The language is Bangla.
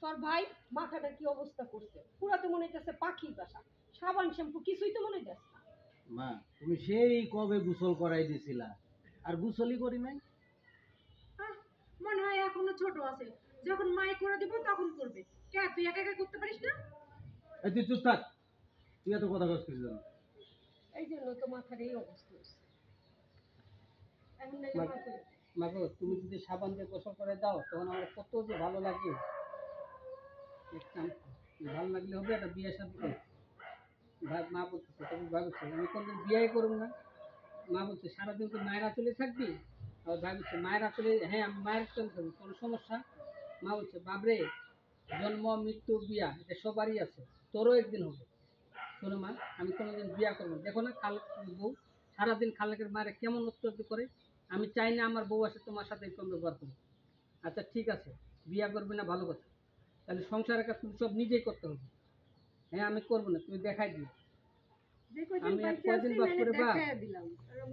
তোর ভাই মাথাটা কি অবস্থা করছে, পুরা তো মনে হইতেছে পাখির বাসা। সাবান শ্যাম্পু কিছুই তো মনে হইতেছে না। মা তুমি সেই কবে গোসল করাই দিছিলা, আর গোসলই করি নাই। আহ, মনে হয় এখনো ছোট আছে, যখন মাই করে দিব তখন করবে। কে তুই একা একা করতে পারিস না? এই তুই চুপ থাক, তুই এত কথা কস কিছু জানো। এই জন্য তো মাথার এই অবস্থা হয়েছে। এখন নাকি মা- মা করে। মাগো তুমি যদি সাবান দিয়ে গোসল করে দাও তখন আমার কত যে ভালো লাগে। একটা ভালো লাগলে হবে, একটা বিয়ে সাথে মা বলতেছে তুমি ভাবছো আমি কোনদিন বিয়ে করবো না। মা বলছে সারাদিন তো মায়ের আঁচলে থাকবি। আর ভাই বলছে মায়ের আঁচলে, হ্যাঁ আমি মায়ের আঁচলে থাকবো, কোনো সমস্যা। মা বলছে বাবরে, জন্ম মৃত্যু বিয়া এটা সবারই আছে, তোরও একদিন হবে। শোনো মা, আমি কোনোদিন বিয়া করবো না। দেখো না বউ সারাদিন খালেকের মায়ের কেমন অত্যাচার করে। আমি চাই না আমার বউ আসে তোমার সাথে এরকম ব্যবহার করে। আচ্ছা ঠিক আছে, বিয়া করবে না ভালো কথা, তাহলে সংসারের কাজ তুমি সব নিজেই করতে হবে। হ্যাঁ আমি করবো না, তুমি দেখাই দিও। যে কয়দিন আমি আর বাইচে কয়দিন আছি বাস মানে করে বা দেখাইয়া দিলাম। আর